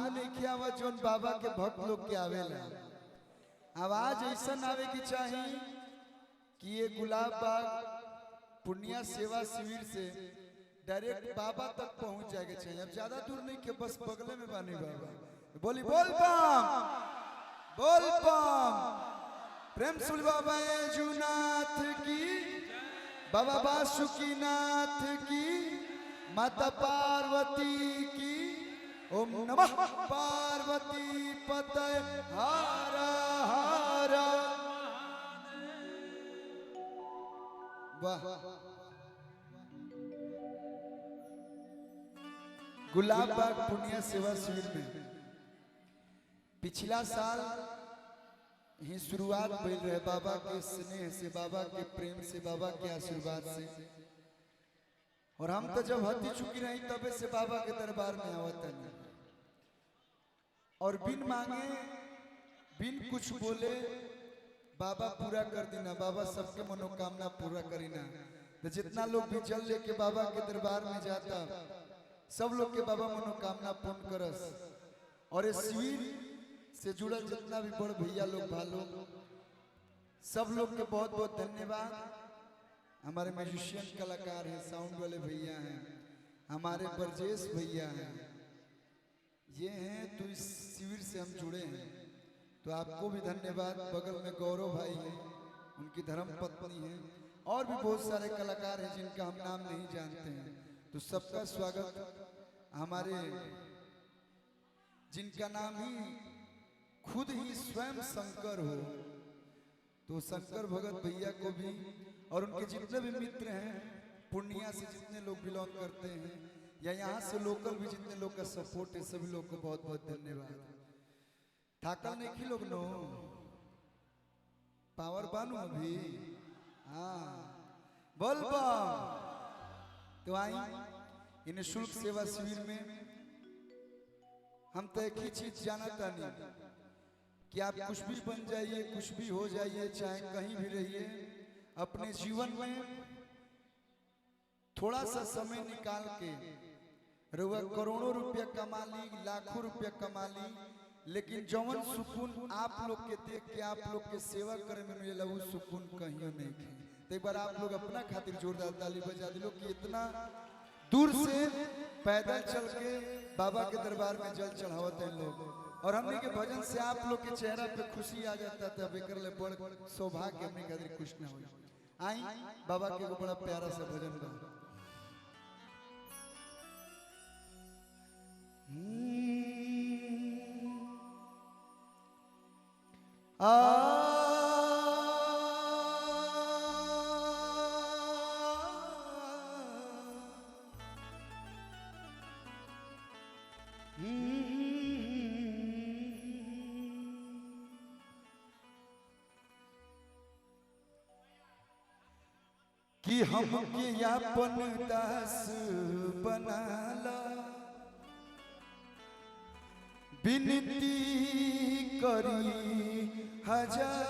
वो नहीं किया हुआ जो बाबा के भक्त लोग के आवेला। आवाज ऐसा आवे की चाहिए कि ये गुलाब बाग पुण्य सेवा शिविर से डायरेक्ट बाबा तक पहुंच जाएगा चाहिए। अब ज्यादा दूर नहीं के बस बगले में बानी बाबा। बोली बोल बम बोल बम। प्रेम सुल बाबा जूनाथ की, बाबा बासुकीनाथ की, माता पार्वती की। ओम नमः पार्वती पतये हर हर। वाह। गुलाब बाग पुण्य सेवा शिविर में पिछला साल ही शुरुआत भइल रहे बाबा के स्नेह से, बाबा के प्रेम से, बाबा के आशीर्वाद से। और हम तो जब हती चुकी रही तबे से बाबा के दरबार में आवत नहीं। और बिन मांगे बिन कुछ बोले बाबा पूरा कर देना। बाबा सबके मनोकामना पूरा करीना। तो जितना लोग भी जल लेके बाबा के दरबार में जाता सब लोग के बाबा मनोकामना पूर्ण करस। और इस शिविर से जुड़ा जितना भी बड़ भैया लोग भालो सब लोग के बहुत बहुत धन्यवाद। हमारे म्यूजिशियन कलाकार हैं, साउंड वाले भैया हैं, हमारे ब्रजेश भैया हैं, ये हैं। तो इस शिविर से हम जुड़े हैं तो आपको भी धन्यवाद। बगल में गौरव भाई हैं, उनकी धर्म पत्नी हैं, और भी बहुत सारे कलाकार हैं जिनका हम नाम नहीं जानते हैं। तो सबका स्वागत। हमारे जिनका नाम ही खुद ही स्वयं शंकर हो, तो शंकर भगत भैया को भी, और उनके जितने भी मित्र हैं पूर्णिया से जितने लोग बिलोंग करते हैं या यहाँ से लोकल भी जितने लोग का सपोर्ट है, सभी लोग को बहुत बहुत धन्यवाद। थाकल नहीं की लोग नो पावर बानू अभी। हाँ बोल बम। तो आई इन शुल्क सेवा शिविर में हम तो एक ही चीज जानता नहीं कि आप कुछ भी बन जाइए, कुछ भी हो जाइए, चाहे कहीं भी रहिए, अपने जीवन में थोड़ा सा समय निकाल के रुआ करोड़ों रुपया कमा ली, लाखों रुपया कमा ली, लेकिन जवन सुकून आप लोग के देख के, आप लोग के सेवा करे में मिलेला, वो सुकून कहीं नहीं थे। तो एक बार आप लोग अपना खातिर जोरदार ताली बजा दिलो कि इतना दूर से पैदल चल के बाबा के दरबार में जल चढ़ावत हैं लोग। और हमने के भजन से आप लोग के चेहरा पे खुशी आ जाता था। बेकर ले बड़ सौभाग्य हमने खातिर कुछ ना हो। आई बाबा के को बड़ा प्यारा सा भजन बा। कि हमके अपन दास बनाला, विनती करी हजार,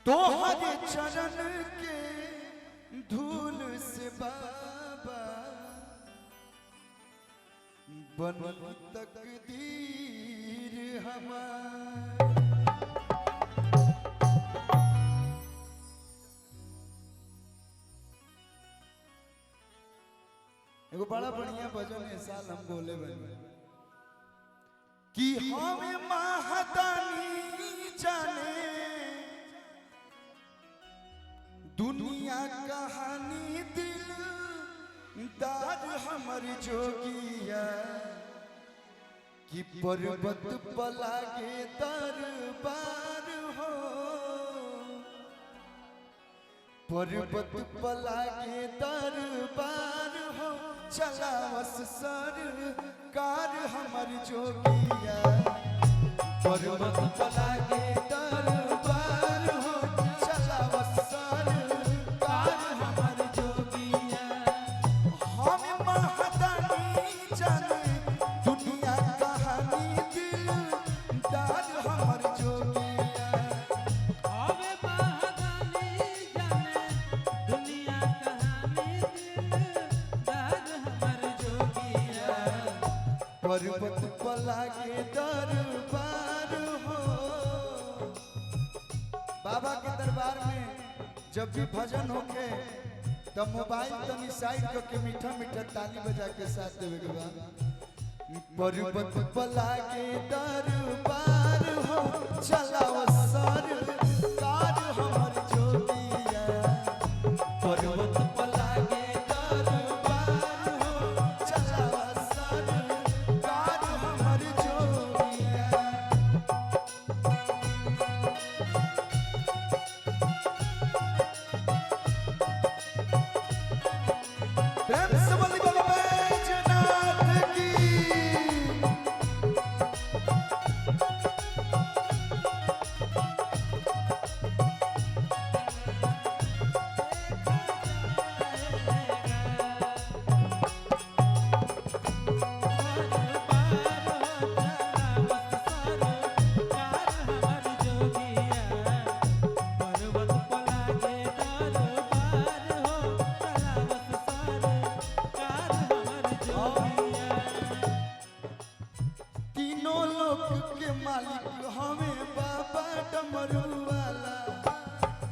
तोहरे चरण के धूल से बाबा बन तकदीर हमार। एगो बड़ा बढ़िया भजन है साल हम बोले बने कि हमें महादानी जाने दुनिया कहानी, दिल दार हमर जोगिया कि पर्वत पलागे दरबार हो, पर्वत पलागे दरबार हो, चलावस सरकार हमर जोगिया, पर्वत पलागे दरबार हो, चलावस सरकार हमर जोगिया। हम महादानी जाने दुनिया कहानी, दिल दार हमर जोगिया। हमें महादानी जाने दुनिया कहानी, दिल पर्वत पला के दरबार हो। बाबा के दरबार में जब भी भजन होके तो मोबाइल तनी साइड करके मीठा मीठा ताली बजा के साथ देवे के बाद पर्वत पला के दरबार हो चलाओ सरकार हमर जोगिया। पर्वत पला के दरबार हो चलाओ सरकार हमर जोगिया। प्रेम से बोली बाबा बैजनाथ की। तीनों लोक के मालिक हमें बाबा डमरू वाला।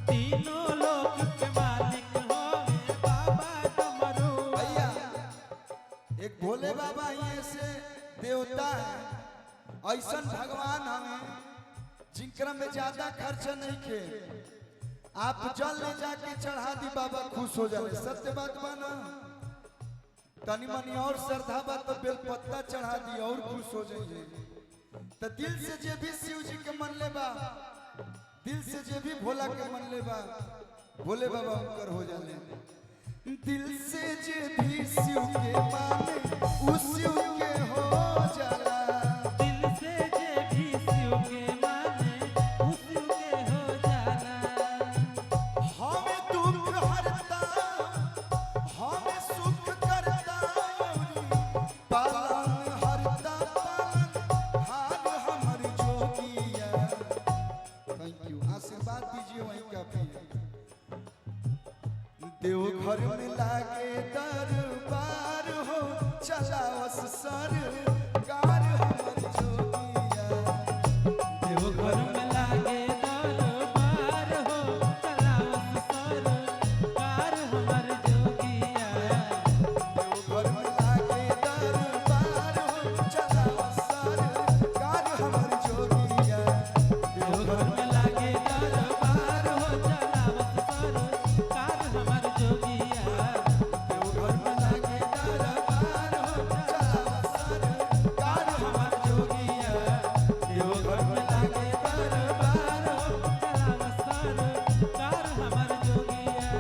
तीनों लोक के मालिक हमें बाबा डमरू। भैया एक भोले बाबा ये से देवता है, ऐसा भगवान हमें जिनकरा में ज्यादा खर्चा नहीं के। आप जल ले जाके चढ़ा दी बाबा खुश हो जाए। सत्य बात माना तनी मनी और श्रद्धा बा तो बेलपत्ता चढ़ा दी और खुश हो जाइए। तो दिल से जे भी शिव जी के मन ले बा, दिल से जे भी भोला के मन ले बा, भोले बाबा उनकर हो जाले। दिल से जे भी शिव के माने उस शिव के हो जाला। दिल से जे भी शिव के माने उस शिव के हो जाला। हमें दुख हरता हमें सुख करता पालन हरता पालन हार हमर जोगिया। थैंक यू, आशीर्वाद दीजिए वहीं का पिया। देवघर में लागे दरबार हो चलाओ सरकार हमर जोगिया। देवघर में लागे दरबार हो चलाओ सरकार हमर जोगिया। देवघर में लागे दरबार हो चलाओ सरकार हमर जोगिया। देवघर में लागे दरबार हो चलाओ सरकार हमर जोगिया। देवघर में लागे दरबार हो चलाओ सरकार हमर जोगिया। देवघर में लागे दरबार हो चलाओ सरकार हमर जोगिया।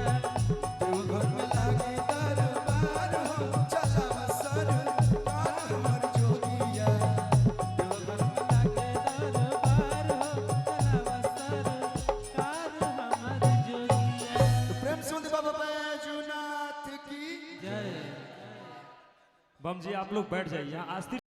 देवघर में लागे दरबार हो चलाओ सरकार हमर जोगिया। देवघर में लागे दरबार हो चलाओ सरकार हमर जोगिया। तो प्रेम से बोलिए बाबा बैजूनाथ की। जय। बम जी आप लोग बैठ जाइए, यहाँ आस्ती